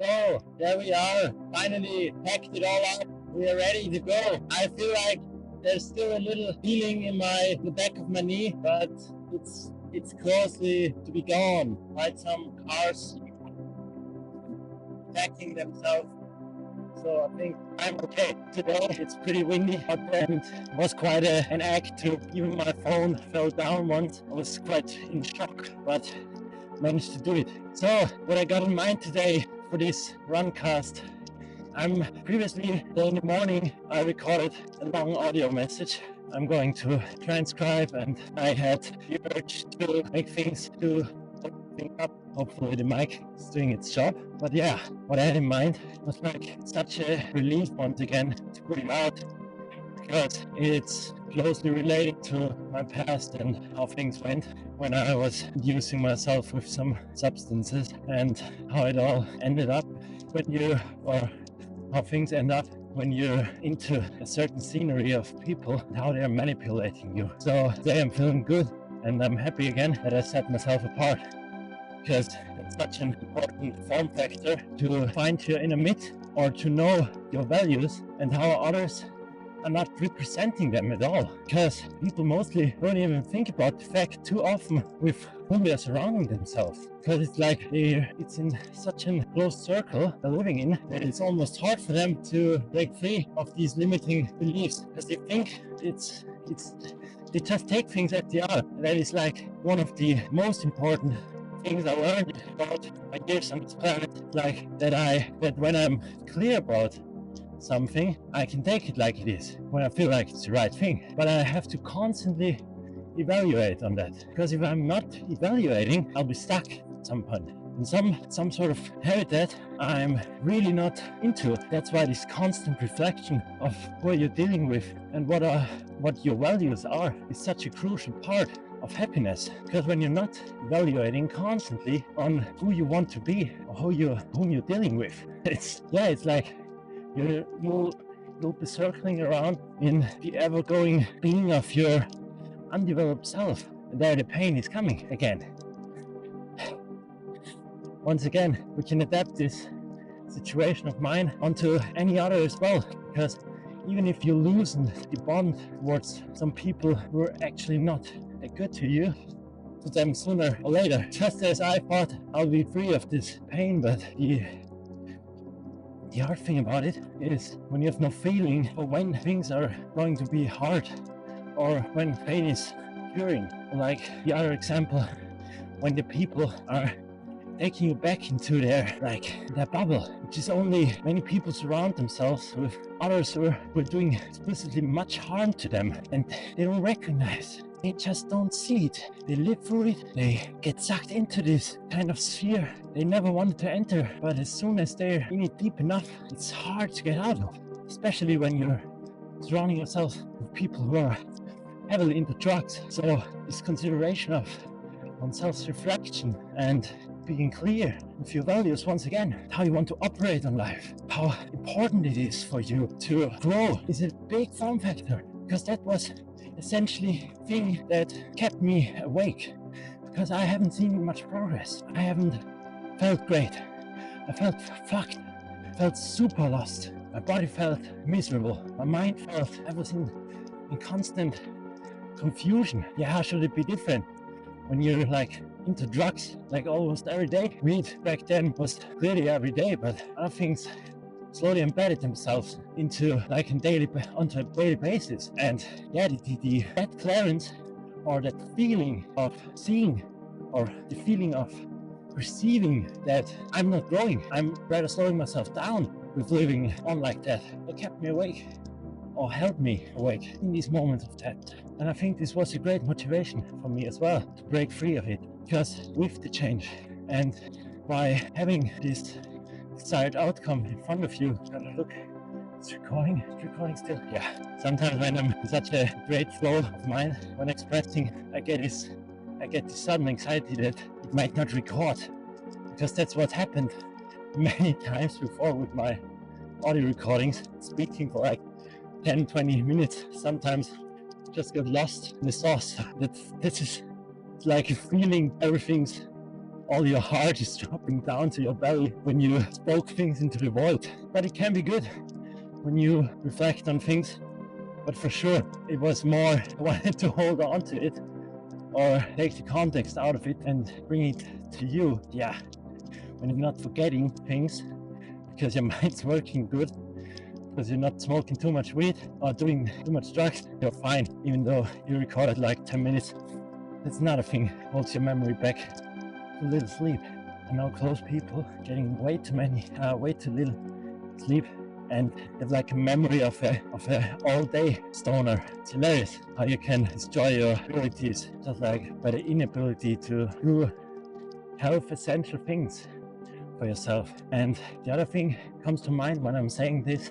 So there we are, finally packed it all up. We are ready to go. I feel like there's still a little feeling in the back of my knee, but it's closely to be gone. Quite some cars packing themselves. So I think I'm okay today. It's pretty windy out there and it was quite an act to even my phone fell down once. I was quite in shock, but managed to do it. So what I got in mind today for this RunCast, previously in the morning I recorded a long audio message I'm going to transcribe, and I had the urge to make things up. Hopefully the mic is doing its job. But yeah, what I had in mind was like such a relief once again to put it out, because it's closely related to my past and how things went when I was using myself with some substances, and how it all ended up or how things end up when you're into a certain scenery of people and how they're manipulating you. So today I'm feeling good and I'm happy again that I set myself apart, because it's such an important form factor to find your inner myth, or to know your values and how others are not representing them at all, because people mostly don't even think about the fact too often with whom they're surrounding themselves, because it's like it's in such a closed circle they're living in that it's almost hard for them to break free of these limiting beliefs, because they think they just take things at the other. That is like one of the most important things I learned about my years on this planet, like that when I'm clear about something, I can take it like it is when I feel like it's the right thing. But I have to constantly evaluate on that, because if I'm not evaluating, I'll be stuck at some point in some sort of habitat I'm really not into. That's why this constant reflection of who you're dealing with and what your values are is such a crucial part of happiness, because when you're not evaluating constantly on who you want to be or whom you're dealing with, it's like you'll be circling around in the ever-going being of your undeveloped self, and there the pain is coming again. Once again, we can adapt this situation of mine onto any other as well, because even if you loosen the bond towards some people who are actually not good to you, to them sooner or later, just as I thought I'll be free of this pain. But the hard thing about it is when you have no feeling for when things are going to be hard, or when pain is curing. Like the other example, when the people are taking you back into their bubble, which is only many people surround themselves with others who are doing explicitly much harm to them, and they don't recognize. They just don't see it. They live through it. They get sucked into this kind of sphere they never wanted to enter. But as soon as they're in it deep enough, it's hard to get out of. Especially when you're surrounding yourself with people who are heavily into drugs. So this consideration of self-reflection and being clear with your values once again, how you want to operate on life, how important it is for you to grow, is a big form factor, because that was essentially the thing that kept me awake, because I haven't seen much progress. I haven't felt great. I felt fucked. I felt super lost. My body felt miserable. My mind felt I was in constant confusion. Yeah, how should it be different when you're into drugs almost every day? Weed back then was clearly every day, but other things slowly embedded themselves onto a daily basis. And yeah, that clearance, or that feeling of seeing, or the feeling of perceiving that I'm not growing, I'm rather slowing myself down with living on like that, it kept me awake, or held me awake in these moments of doubt. And I think this was a great motivation for me as well, to break free of it, because with the change and by having this desired outcome in front of you, and look, it's recording still. Yeah, sometimes when I'm in such a great flow of mind when expressing, I get this sudden anxiety that it might not record, because that's what happened many times before with my audio recordings. Speaking for 10-20 minutes sometimes just get lost in the sauce. This is like a feeling everything's all your heart is dropping down to your belly when you spoke things into the void. But it can be good when you reflect on things. But for sure, it was more I wanted to hold on to it or take the context out of it and bring it to you. Yeah, when you're not forgetting things because your mind's working good, because you're not smoking too much weed or doing too much drugs, you're fine, even though you recorded like 10 minutes. That's another thing, holds your memory back. A little sleep. I know close people getting way too little sleep and have like a memory of a all day stoner. It's hilarious how you can destroy your abilities just like by the inability to do health essential things for yourself. And the other thing comes to mind when I'm saying this,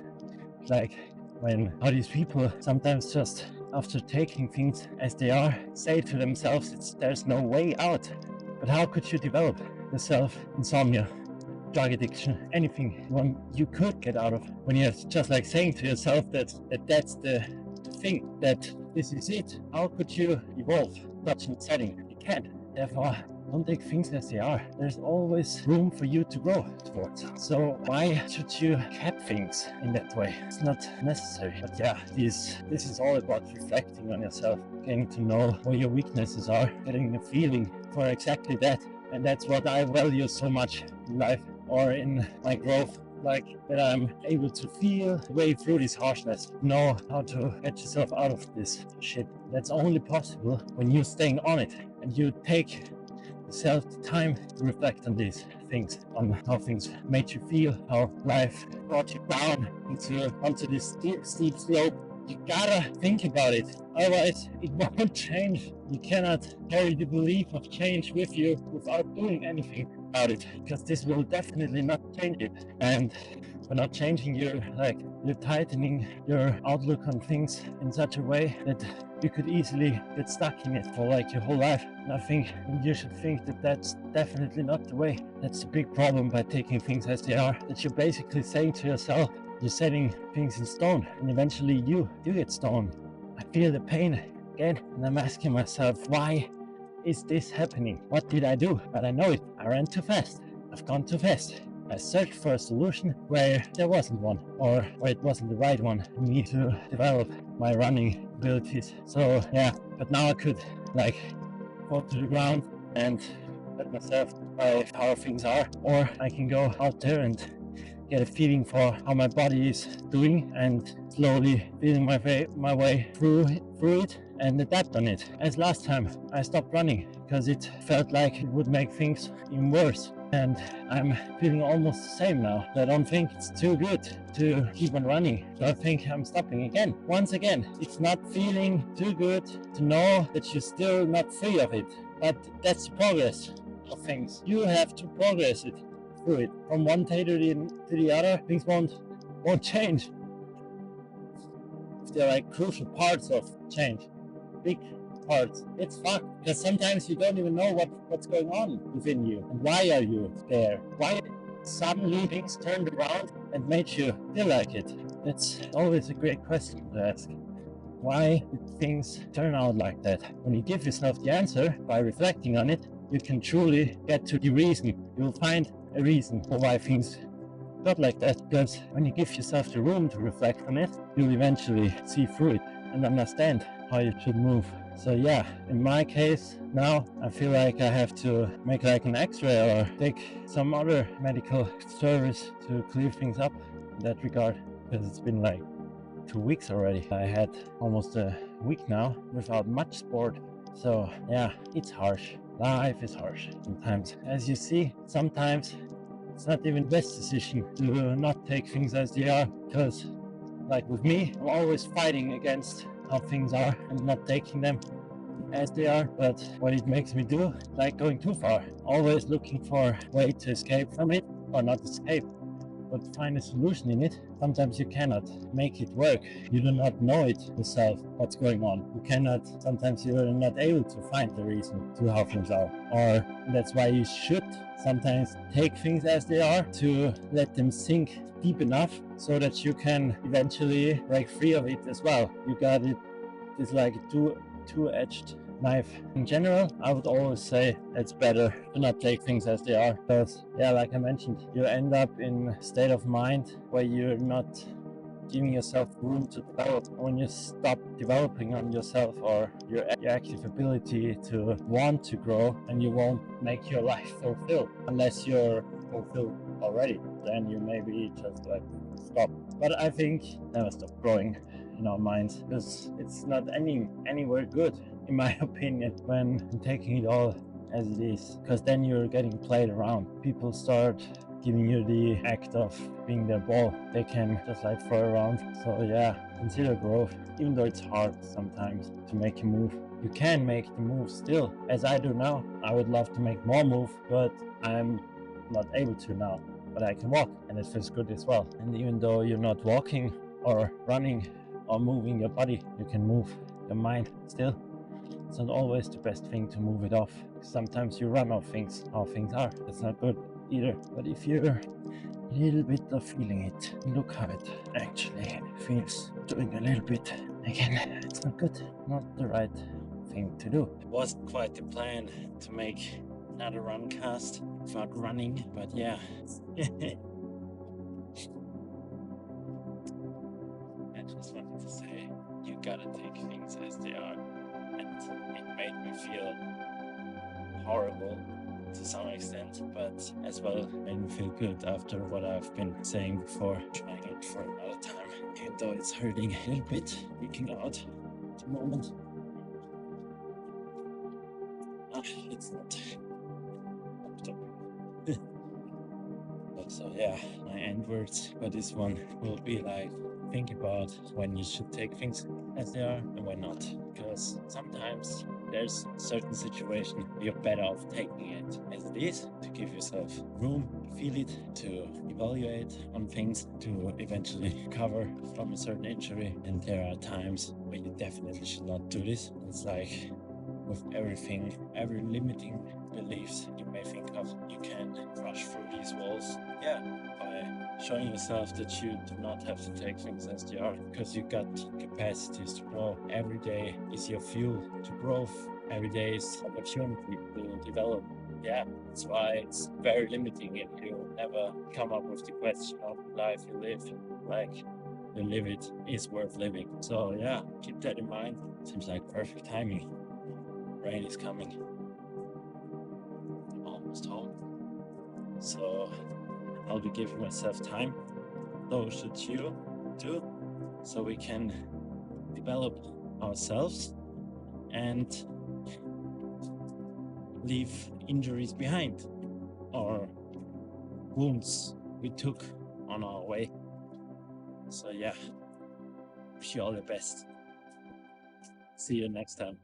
like when how these people sometimes just after taking things as they are say to themselves there's no way out. But how could you develop yourself insomnia, drug addiction, anything you could get out of when you're just like saying to yourself that's the thing, that this is it? How could you evolve such a setting? You can't. Therefore, don't take things as they are. There's always room for you to grow towards. So why should you cap things in that way? It's not necessary. But yeah, this is all about reflecting on yourself, getting to know where your weaknesses are, getting a feeling for exactly that. And that's what I value so much in life or in my growth. Like that I'm able to feel the way through this harshness, know how to get yourself out of this shit. That's only possible when you're staying on it and you take yourself the time to reflect on these things, on how things made you feel, how life brought you down onto this steep slope. You gotta think about it, otherwise it won't change. You cannot carry the belief of change with you without doing anything about it, because this will definitely not change it. And by not changing, you're tightening your outlook on things in such a way that you could easily get stuck in it for like your whole life. And I think you should think that that's definitely not the way. That's the big problem by taking things as they are, that you're basically saying to yourself, you're setting things in stone, and eventually you get stoned. I feel the pain again, and I'm asking myself, why is this happening? What did I do? But I know it. I ran too fast. I've gone too fast. I searched for a solution where there wasn't one, or where it wasn't the right one for me to develop my running abilities. So yeah, but now I could like fall to the ground and let myself by how things are, or I can go out there and get a feeling for how my body is doing and slowly feeling my way through it and adapt on it. As last time I stopped running because it felt like it would make things even worse. And I'm feeling almost the same now. I don't think it's too good to keep on running. So I think I'm stopping again. Once again, it's not feeling too good to know that you're still not free of it. But that's the progress of things. You have to progress it through it. From one day to the other, things won't change. They're like crucial parts of change. Big parts. It's fucked because sometimes you don't even know what's going on within you and why are you there. Why suddenly things turned around and made you feel like it? That's always a great question to ask. Why did things turn out like that? When you give yourself the answer by reflecting on it, you can truly get to the reason. You'll find a reason for why things got like that, because when you give yourself the room to reflect on it, you'll eventually see through it and understand how you should move. So yeah, in my case now I feel like I have to make like an x-ray or take some other medical service to clear things up in that regard, because it's been like 2 weeks already. I had almost a week now without much sport. So yeah, it's harsh. Life is harsh sometimes. As you see, sometimes it's not even the best decision to not take things as they are, because like with me, I'm always fighting against how things are and not taking them as they are. But what it makes me do, like going too far, always looking for a way to escape from it, or not escape, but find a solution in it. Sometimes you cannot make it work. You do not know it yourself, what's going on. Sometimes you're not able to find the reason to how things are. Or that's why you should sometimes take things as they are, to let them sink deep enough so that you can eventually break free of it as well. You got it. It's like a two-edged life in general, I would always say it's better to not take things as they are. Because, yeah, like I mentioned, you end up in a state of mind where you're not giving yourself room to develop. When you stop developing on yourself or your active ability to want to grow, and you won't make your life fulfilled unless you're fulfilled already. Then you maybe just like stop. But I think never stop growing in our minds, because it's not anywhere good, in my opinion, when taking it all as it is, because then you're getting played around. People start giving you the act of being their ball they can just like throw around. So yeah, consider growth, even though it's hard sometimes to make a move. You can make the move still, as I do now. I would love to make more move, but I'm not able to now. But I can walk, and it feels good as well. And even though you're not walking or running or moving your body, you can move your mind still. It's not always the best thing to move it off. Sometimes you run off things, how things are. That's not good either. But if you're a little bit of feeling it, look how it actually feels. Doing a little bit again, it's not good, not the right thing to do. It wasn't quite the plan to make another RunCast without running, but yeah. I just wanted to say, you gotta take things as they are. And it made me feel horrible to some extent, but as well made me feel good after what I've been saying before, trying it for another time, even though it's hurting a little bit, leaking out at the moment. It's not but so yeah, my end words for this one will be like, think about when you should take things as they are and when not, because sometimes there's a certain situation you're better off taking it as it is, to give yourself room to feel it, to evaluate on things, to eventually recover from a certain injury. And there are times where you definitely should not do this. It's like with everything, every limiting beliefs you may think of, you can crush through these walls. Yeah, by showing yourself that you do not have to take things as they are, because you got capacities to grow. Every day is your fuel to growth. Every day is opportunity to develop. Yeah, that's why it's very limiting if you never come up with the question of the life you live. Like, you live it is worth living. So yeah, keep that in mind. Seems like perfect timing. Rain is coming. I'm almost home. So I'll be giving myself time. So should you too. So we can develop ourselves and leave injuries behind or wounds we took on our way. So yeah, wish you all the best. See you next time.